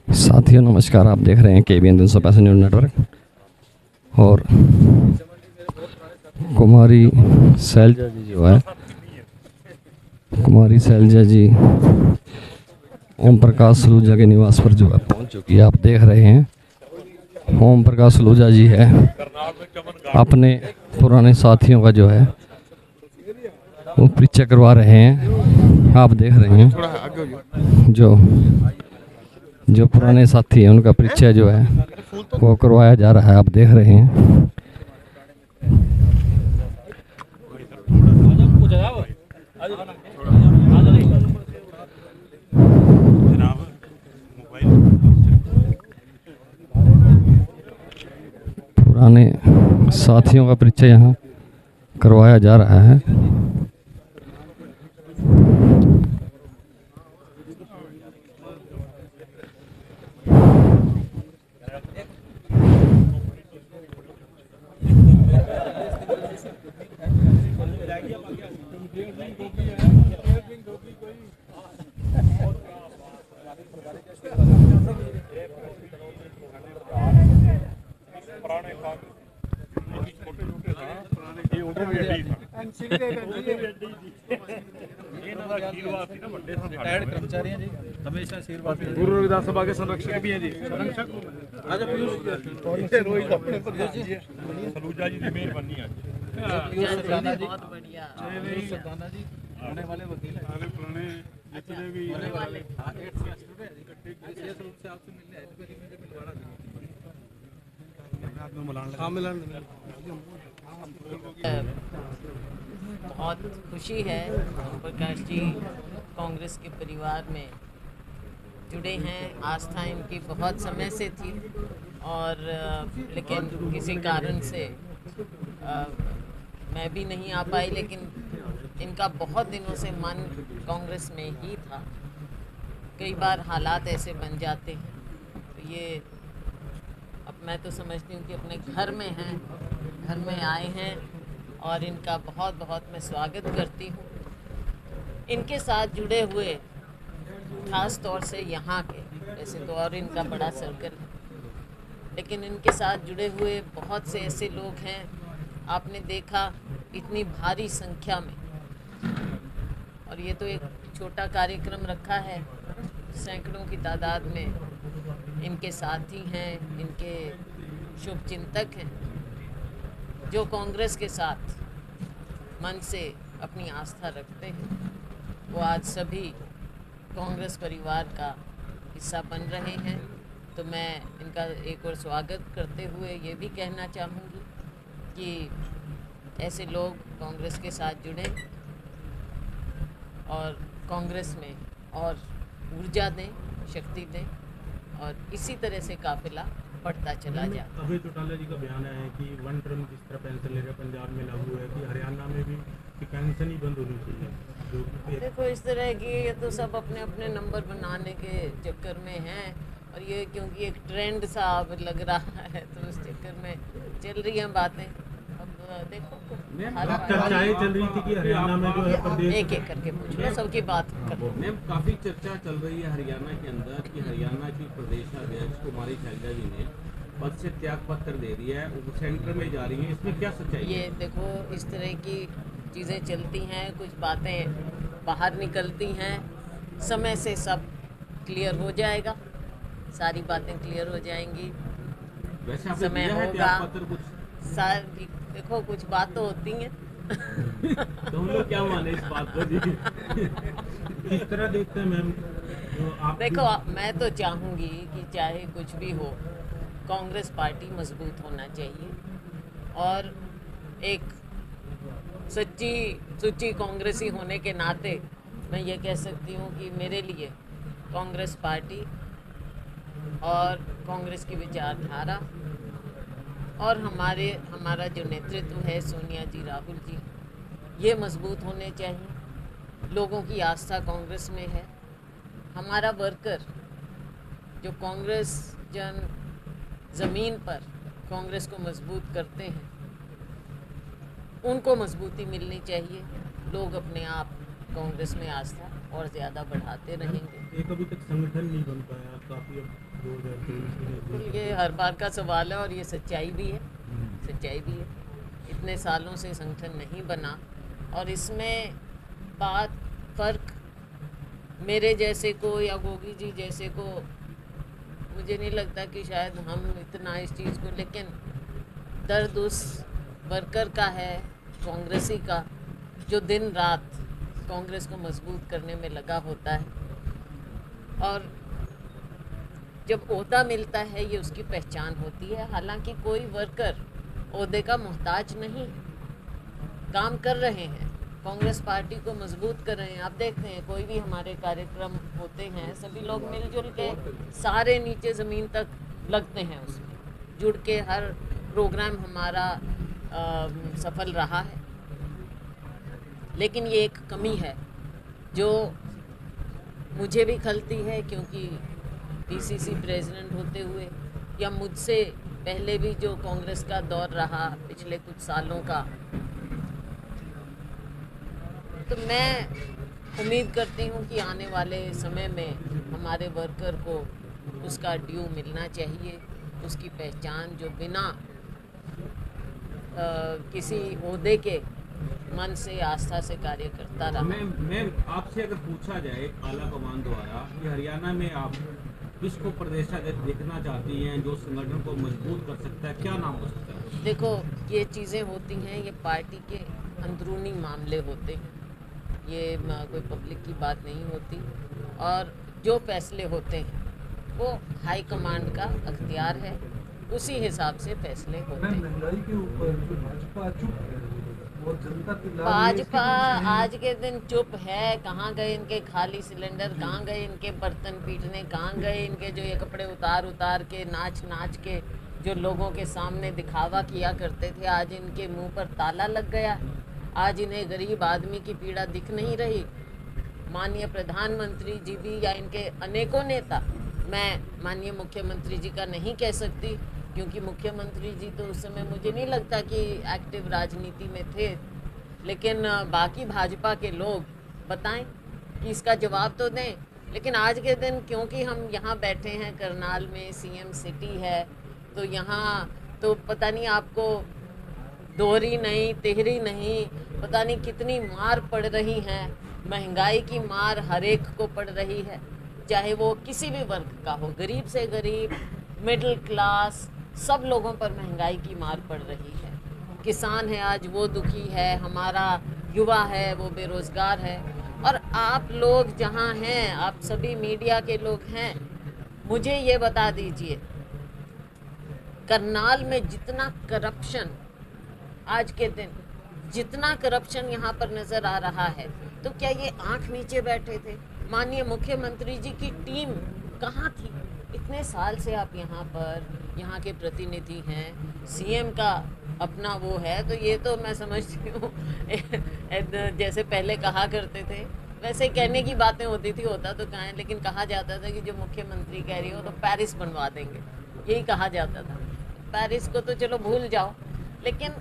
साथियों नमस्कार, आप देख रहे हैं KBN 365 न्यूज़ नेटवर्क। और कुमारी शैलजा जी जो है, कुमारी शैलजा जी ओम प्रकाश सलूजा के निवास पर जो है पहुंच चुकी है। आप देख रहे हैं ओम प्रकाश सलूजा जी है, अपने पुराने साथियों का जो है वो परिचय करवा रहे हैं। आप देख रहे हैं जो पुराने साथी हैं उनका परिचय जो है वो करवाया जा रहा है। आप देख रहे हैं पुराने साथियों का परिचय यहाँ करवाया जा रहा है। पूर्व विधानसभा के संरक्षक भी हैं जी। सलूजा जी की मेहरबानी है। बहुत बढ़िया आने वाले वकील सारे पुराने जितने भी बहुत खुशी है। ओम प्रकाश जी कांग्रेस के परिवार में जुड़े हैं। आस्था इनकी बहुत समय से थी और लेकिन किसी कारण से मैं भी नहीं आ पाई, लेकिन इनका बहुत दिनों से मन कांग्रेस में ही था। कई बार हालात ऐसे बन जाते हैं तो ये अब मैं तो समझती हूँ कि अपने घर में हैं, घर में आए हैं और इनका बहुत बहुत मैं स्वागत करती हूँ। इनके साथ जुड़े हुए खास तौर से यहाँ के, वैसे तो और इनका बड़ा सर्कल है, लेकिन इनके साथ जुड़े हुए बहुत से ऐसे लोग हैं। आपने देखा इतनी भारी संख्या में, और ये तो एक छोटा कार्यक्रम रखा है, सैकड़ों की तादाद में इनके साथी हैं, इनके शुभचिंतक हैं जो कांग्रेस के साथ मन से अपनी आस्था रखते हैं। वो आज सभी कांग्रेस परिवार का हिस्सा बन रहे हैं। तो मैं इनका एक और स्वागत करते हुए ये भी कहना चाहूँगी कि ऐसे लोग कांग्रेस के साथ जुड़ें और कांग्रेस में और ऊर्जा दें, शक्ति दें और इसी तरह से काफिला बढ़ता चला जाए। अभी चौटाला जी का बयान है कि वन टर्म किस तरह पेंशन ले रहे पंजाब में लागू है कि हरियाणा में भी कि पेंशन ही बंद होनी चाहिए। देखो इस तरह की ये तो सब अपने अपने नंबर बनाने के चक्कर में हैं, और ये क्योंकि एक ट्रेंड सा अब लग रहा है तो उस चक्कर में चल रही हैं बातें। अब देखो चर्चाएं चल रही थी कि हरियाणा में जो है प्रदेश एक एक करके पूछ लो, सबकी बात करो। मैम काफ़ी चर्चा चल रही है हरियाणा के अंदर कि हरियाणा की प्रदेश अध्यक्ष कुमारी शैलजा जी ने पद से त्याग पत्र दे दिया है, वो सेंटर में जा रही हैं, इसमें क्या सच्चाई है? ये देखो इस तरह की चीज़ें चलती हैं, कुछ बातें बाहर निकलती हैं, समय से सब क्लियर हो जाएगा, सारी बातें क्लियर हो जाएंगी, वैसे आपने समय दिया है होगा। त्याग पत्र कुछ? सारी देखो कुछ बात तो होती हैं। तो हम लोग क्या माने इस बात को जी? किस तरह देखते हैं मैम जो आप देखो मैं तो चाहूँगी कि चाहे कुछ भी हो, कांग्रेस पार्टी मजबूत होना चाहिए और एक सच्ची कांग्रेसी होने के नाते मैं ये कह सकती हूँ कि मेरे लिए कांग्रेस पार्टी और कांग्रेस की विचारधारा और हमारा जो नेतृत्व है, सोनिया जी, राहुल जी, ये मजबूत होने चाहिए। लोगों की आस्था कांग्रेस में है। हमारा वर्कर जो कांग्रेस जन ज़मीन पर कांग्रेस को मजबूत करते हैं, उनको मजबूती मिलनी चाहिए। लोग अपने आप कांग्रेस में आस्था और ज़्यादा बढ़ाते रहेंगे। एक अभी तक संगठन नहीं बन पाया, काफ़ी अब 2023 में ये हर बार का सवाल है और ये सच्चाई भी है, सच्चाई भी है। इतने सालों से संगठन नहीं बना और इसमें बात फ़र्क मेरे जैसे को या गोगी जी जैसे को मुझे नहीं लगता कि शायद हम इतना इस चीज़ को, लेकिन दर्द उस वर्कर का है, कांग्रेसी का, जो दिन रात कांग्रेस को मजबूत करने में लगा होता है। और जब ओहदा मिलता है ये उसकी पहचान होती है। हालांकि कोई वर्कर ओहदे का मोहताज नहीं, काम कर रहे हैं, कांग्रेस पार्टी को मजबूत कर रहे हैं। आप देखते हैं कोई भी हमारे कार्यक्रम होते हैं, सभी लोग मिलजुल के सारे नीचे ज़मीन तक लगते हैं, उसमें जुड़ के हर प्रोग्राम हमारा सफल रहा है। लेकिन ये एक कमी है जो मुझे भी खलती है, क्योंकि पीसीसी प्रेसिडेंट होते हुए या मुझसे पहले भी जो कांग्रेस का दौर रहा पिछले कुछ सालों का, तो मैं उम्मीद करती हूँ कि आने वाले समय में हमारे वर्कर को उसका ड्यू मिलना चाहिए, उसकी पहचान जो बिना किसी ओहदे के मन से आस्था से कार्य करता रहा। मैं आपसे अगर पूछा जाए आला कमान द्वारा कि हरियाणा में आप किसको प्रदेशाध्यक्ष देखना चाहती हैं जो संगठन को मजबूत कर सकता है, क्या नाम हो सकता है? देखो, ये चीज़ें होती हैं, ये पार्टी के अंदरूनी मामले होते हैं, ये कोई पब्लिक की बात नहीं होती। और जो फैसले होते हैं वो हाई कमांड का अख्तियार है, उसी हिसाब से फैसले होते हैं। महंगाई के ऊपर जो भाजपा चुप है और जनता की लाल भाजपा आज के दिन चुप है। कहाँ गए इनके खाली सिलेंडर, कहाँ गए इनके बर्तन पीटने, कहाँ गए इनके जो ये कपड़े उतार उतार के नाच नाच के जो लोगों के सामने दिखावा किया करते थे, आज इनके मुंह पर ताला लग गया। आज इन्हें गरीब आदमी की पीड़ा दिख नहीं रही। माननीय प्रधानमंत्री जी भी या इनके अनेकों नेता, मैं माननीय मुख्यमंत्री जी का नहीं कह सकती क्योंकि मुख्यमंत्री जी तो उस समय मुझे नहीं लगता कि एक्टिव राजनीति में थे, लेकिन बाकी भाजपा के लोग बताएं कि इसका जवाब तो दें। लेकिन आज के दिन क्योंकि हम यहाँ बैठे हैं करनाल में, सीएम सिटी है, तो यहाँ तो पता नहीं आपको दोहरी नहीं तिहरी नहीं, पता नहीं कितनी मार पड़ रही है। महंगाई की मार हर एक को पड़ रही है, चाहे वो किसी भी वर्ग का हो, गरीब से गरीब, मिडिल क्लास, सब लोगों पर महंगाई की मार पड़ रही है। किसान है आज वो दुखी है, हमारा युवा है वो बेरोज़गार है। और आप लोग जहाँ हैं, आप सभी मीडिया के लोग हैं, मुझे ये बता दीजिए, करनाल में जितना करप्शन आज के दिन, जितना करप्शन यहाँ पर नज़र आ रहा है, तो क्या ये आंख नीचे बैठे थे? माननीय मुख्यमंत्री जी की टीम कहाँ थी? इतने साल से आप यहाँ पर यहाँ के प्रतिनिधि हैं, सीएम का अपना वो है, तो ये तो मैं समझती हूँ जैसे पहले कहा करते थे वैसे कहने की बातें होती थी, होता तो कहाँ है, लेकिन कहा जाता था कि जो मुख्यमंत्री कह रही हो तो पेरिस बनवा देंगे, यही कहा जाता था। पेरिस को तो चलो भूल जाओ, लेकिन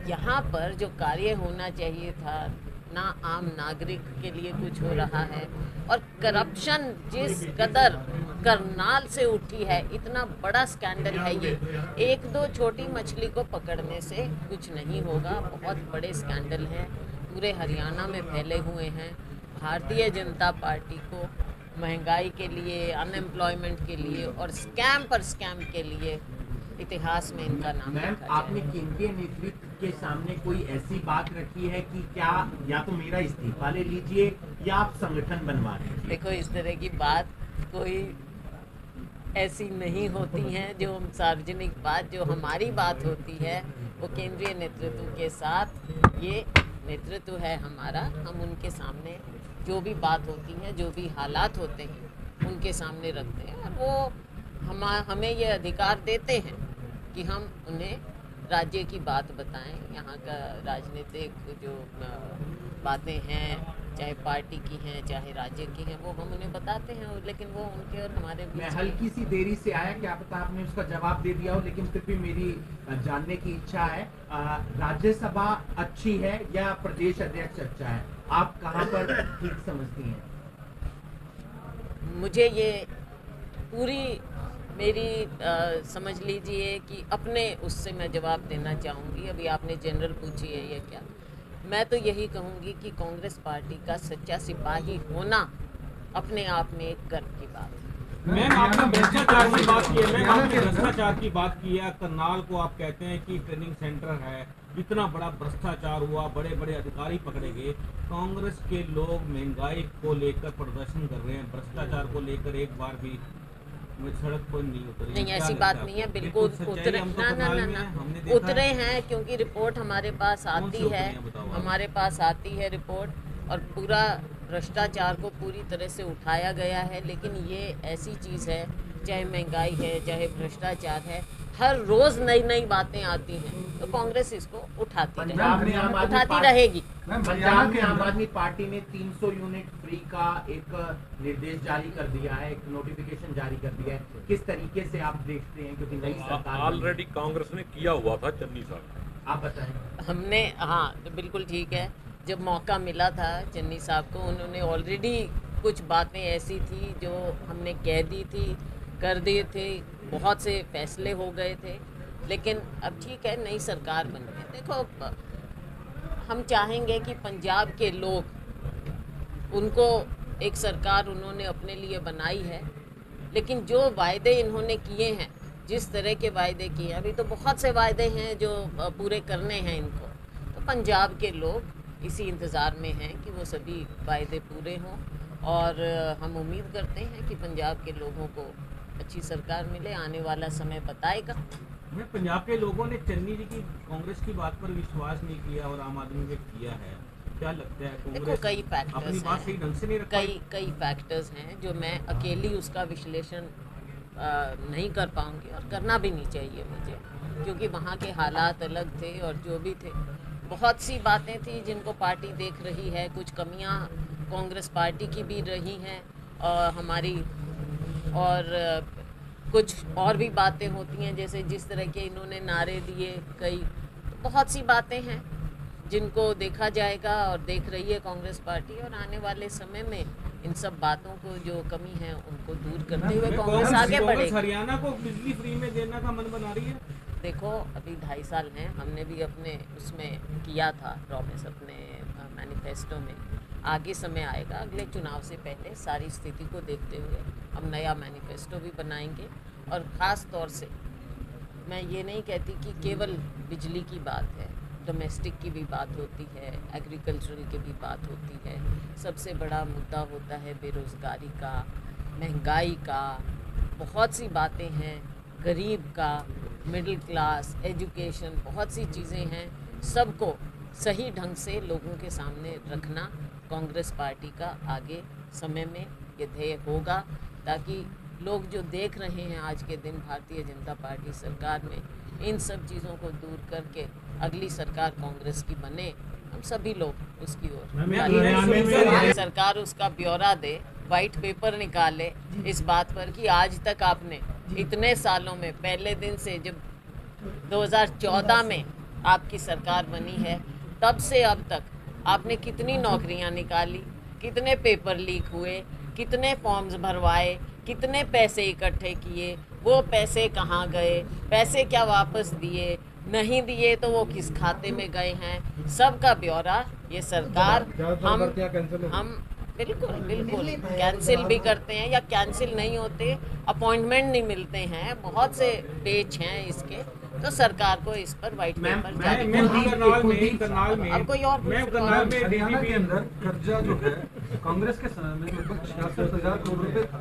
यहाँ पर जो कार्य होना चाहिए था ना, आम नागरिक के लिए कुछ हो रहा है। और करप्शन जिस कदर करनाल से उठी है, इतना बड़ा स्कैंडल है ये, एक दो छोटी मछली को पकड़ने से कुछ नहीं होगा, बहुत बड़े स्कैंडल हैं, पूरे हरियाणा में फैले हुए हैं। भारतीय जनता पार्टी को महंगाई के लिए, अनएम्प्लॉयमेंट के लिए और स्कैम पर स्कैम के लिए इतिहास में इनका नाम रखा आपने केंद्रीय नेतृत्व के सामने कोई ऐसी बात रखी है कि क्या या तो मेरा इस्तीफा ले लीजिए या आप संगठन बनवा लीजिए? देखो, इस तरह की बात कोई ऐसी नहीं होती है जो सार्वजनिक बात, जो हमारी बात होती है वो केंद्रीय नेतृत्व के साथ, ये नेतृत्व है हमारा, हम उनके सामने जो भी बात होती है, जो भी हालात होते हैं उनके सामने रखते हैं, और वो हमें ये अधिकार देते हैं कि हम उन्हें राज्य की बात बताएं, यहाँ का राजनीतिक जो बातें हैं, चाहे पार्टी की हैं चाहे राज्य की हैं, वो हम उन्हें बताते हैं, लेकिन वो उनके और हमारे बीच मैं हल्की सी देरी से आया, क्या पता आपने उसका जवाब दे दिया हो, लेकिन फिर भी मेरी जानने की इच्छा है, राज्यसभा अच्छी है या प्रदेश अध्यक्ष अच्छा है? आप कहाँ पर ठीक समझती हैं? मुझे ये पूरी मेरी समझ लीजिए कि अपने उससे मैं जवाब देना चाहूँगी। अभी आपने जनरल पूछी है या क्या, मैं तो यही कहूँगी कि कांग्रेस पार्टी का सच्चा सिपाही होना अपने आप में एक गर्व की बात है। मैम आपने भ्रष्टाचार की बात की है, मैम आपने भ्रष्टाचार की बात की है। करनाल को आप कहते हैं कि ट्रेनिंग सेंटर है, इतना बड़ा भ्रष्टाचार हुआ, बड़े बड़े अधिकारी पकड़े गए। कांग्रेस के लोग महंगाई को लेकर प्रदर्शन कर रहे हैं, भ्रष्टाचार को लेकर एक बार भी सड़क पर नहीं उतरे। नहीं, ऐसी बात नहीं है, बिल्कुल उतरे ना उतरे हैं, क्योंकि रिपोर्ट हमारे पास आती है, हमारे पास आती है रिपोर्ट, और पूरा भ्रष्टाचार को पूरी तरह से उठाया गया है। लेकिन ये ऐसी चीज़ है, चाहे महंगाई है, चाहे भ्रष्टाचार है, हर रोज़ नई नई बातें आती हैं, तो कांग्रेस इसको उठाती रहेगी। पंजाब में आम आदमी पार्टी ने 300 यूनिट फ्री का एक निर्देश जारी कर दिया है, एक नोटिफिकेशन जारी कर दिया है। किस तरीके से आप देखते हैं, क्योंकि नई सरकार ऑलरेडी कांग्रेस ने किया हुआ था चन्नी साहब, आप बताएं। हमने, हाँ बिल्कुल ठीक है, जब मौका मिला था चन्नी साहब को, उन्होंने ऑलरेडी कुछ बातें ऐसी थी जो हमने कह दी थी, कर दिए थे, बहुत से फैसले हो गए थे। लेकिन अब ठीक है, नई सरकार बन गई। देखो, हम चाहेंगे कि पंजाब के लोग, उनको एक सरकार उन्होंने अपने लिए बनाई है, लेकिन जो वायदे इन्होंने किए हैं, जिस तरह के वायदे किए हैं, अभी तो बहुत से वायदे हैं जो पूरे करने हैं इनको, तो पंजाब के लोग इसी इंतज़ार में हैं कि वो सभी वायदे पूरे हों, और हम उम्मीद करते हैं कि पंजाब के लोगों को अच्छी सरकार मिले। आने वाला समय बताएगा। मैं पंजाब के लोगों ने चन्नी जी की कांग्रेस की बात पर विश्वास नहीं किया और आम आदमी ने किया है, क्या लगता है देखो, कांग्रेस कई फैक्टर्स अपनी बात सही ढंग से नहीं रख पाई? कई फैक्टर्स हैं जो मैं अकेली उसका विश्लेषण नहीं कर पाऊंगी, और करना भी नहीं चाहिए मुझे, क्योंकि वहाँ के हालात अलग थे, और जो भी थे, बहुत सी बातें थी जिनको पार्टी देख रही है। कुछ कमियां कांग्रेस पार्टी की भी रही हैं और हमारी, और कुछ और भी बातें होती हैं, जैसे जिस तरह के इन्होंने नारे दिए, कई बहुत सी बातें हैं जिनको देखा जाएगा और देख रही है कांग्रेस पार्टी, और आने वाले समय में इन सब बातों को जो कमी है उनको दूर करते हुए कांग्रेस आगे बढ़ेगी। हरियाणा को बिजली फ्री में देने का मन बना रही है। देखो, अभी 2.5 साल हैं, हमने भी अपने उसमें किया था प्रॉमिस, अपने मैनिफेस्टो में। आगे समय आएगा, अगले चुनाव से पहले सारी स्थिति को देखते हुए हम नया मैनिफेस्टो भी बनाएंगे। और ख़ास तौर से मैं ये नहीं कहती कि केवल बिजली की बात है, डोमेस्टिक की भी बात होती है, एग्रीकल्चरल की भी बात होती है। सबसे बड़ा मुद्दा होता है बेरोज़गारी का, महंगाई का, बहुत सी बातें हैं, गरीब का, मिडिल क्लास, एजुकेशन, बहुत सी चीज़ें हैं। सबको सही ढंग से लोगों के सामने रखना कांग्रेस पार्टी का आगे समय में ये ध्येय होगा, ताकि लोग जो देख रहे हैं आज के दिन भारतीय जनता पार्टी सरकार में, इन सब चीज़ों को दूर करके अगली सरकार कांग्रेस की बने, हम सभी लोग उसकी ओर सरकार उसका ब्यौरा दे, वाइट पेपर निकाले इस बात पर कि आज तक आपने इतने सालों में, पहले दिन से जब 2014 में आपकी सरकार बनी है, तब से अब तक आपने कितनी नौकरियां निकाली, कितने पेपर लीक हुए, कितने फॉर्म्स भरवाए, कितने पैसे इकट्ठे किए, वो पैसे कहाँ गए, पैसे क्या वापस दिए, नहीं दिए तो वो किस खाते में गए हैं, सबका ब्यौरा ये सरकार हम बिल्कुल कैंसिल भी करते हैं, या कैंसिल नहीं होते, अपॉइंटमेंट नहीं मिलते हैं, बहुत से पेच हैं इसके, तो सरकार को इस पर वाइट पेपर जारी हरियाणा के अंदर कर्जा जो है कांग्रेस के समय में लगभग 66,000 करोड़ रुपए था,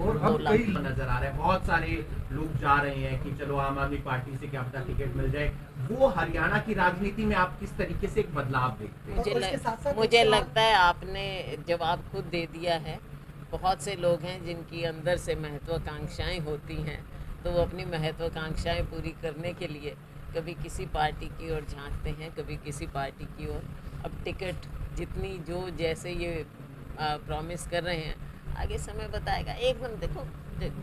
और अब कई नजर आ रहे हैं, बहुत सारे लोग जा रहे हैं कि चलो आम आदमी पार्टी से क्या पता टिकट मिल जाए। वो हरियाणा की राजनीति में आप किस तरीके से एक बदलाव देखते हैं? मुझे लगता है आपने जवाब खुद दे दिया है। बहुत से लोग हैं जिनकी अंदर से महत्वाकांक्षाएं होती हैं, तो वो अपनी महत्वाकांक्षाएं पूरी करने के लिए कभी किसी पार्टी की ओर झांकते हैं, कभी किसी पार्टी की ओर। अब टिकट जितनी जो जैसे ये प्रॉमिस कर रहे हैं, आगे समय बताएगा। एकदम देखो,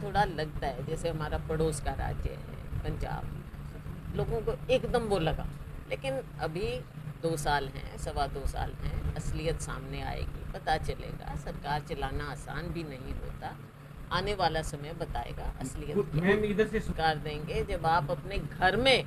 थोड़ा लगता है जैसे हमारा पड़ोस का राज्य है पंजाब, लोगों को एकदम वो लगा, लेकिन अभी 2 साल हैं, 2.25 साल हैं, असलियत सामने आएगी, पता चलेगा। सरकार चलाना आसान भी नहीं होता, आने वाला समय बताएगा असलियत क्या है। मैम इधर से सरकार देंगे जब आप अपने घर में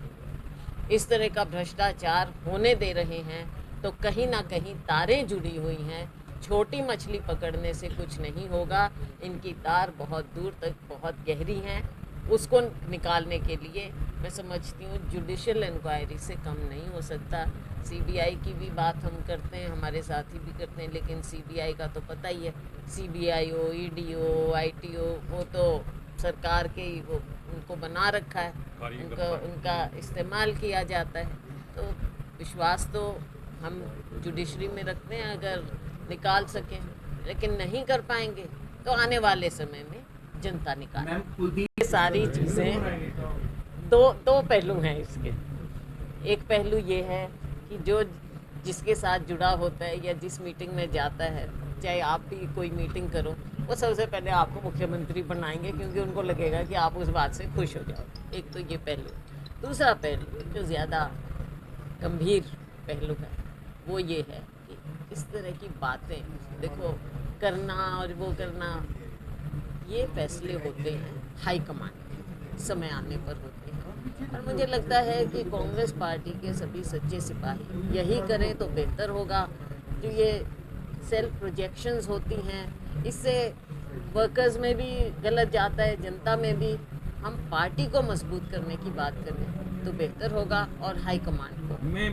इस तरह का भ्रष्टाचार होने दे रहे हैं तो कहीं ना कहीं तारें जुड़ी हुई हैं। छोटी मछली पकड़ने से कुछ नहीं होगा, इनकी तार बहुत दूर तक बहुत गहरी हैं। उसको निकालने के लिए मैं समझती हूँ जुडिशियल इंक्वायरी से कम नहीं हो सकता। सीबीआई की भी बात हम करते हैं, हमारे साथी भी करते हैं, लेकिन सीबीआई का तो पता ही है, सीबीआई हो, ईडी हो, आईटी हो, वो तो सरकार के ही वो उनको बना रखा है, उनका इस्तेमाल किया जाता है। तो विश्वास तो हम जुडिशरी में रखते हैं अगर निकाल सकें, लेकिन नहीं कर पाएंगे तो आने वाले समय में जनता निकाले। मैम कुलदीप ये सारी चीज़ें दो पहलू हैं इसके। एक पहलू ये है कि जो जिसके साथ जुड़ा होता है या जिस मीटिंग में जाता है, चाहे आप भी कोई मीटिंग करो, वो सबसे पहले आपको मुख्यमंत्री बनाएंगे क्योंकि उनको लगेगा कि आप उस बात से खुश हो जाओ। एक तो ये पहलू। दूसरा पहलू जो ज़्यादा गंभीर पहलू है वो ये है कि इस तरह की बातें देखो करना और वो करना, ये फैसले होते हैं हाईकमान के, समय आने पर होते हैं। और मुझे लगता है कि कांग्रेस पार्टी के सभी सच्चे सिपाही यही करें तो बेहतर होगा। जो ये सेल्फ प्रोजेक्शंस होती हैं, इससे वर्कर्स में भी गलत जाता है, जनता में भी। हम पार्टी को मजबूत करने की बात करें तो बेहतर होगा और हाईकमान को। मैं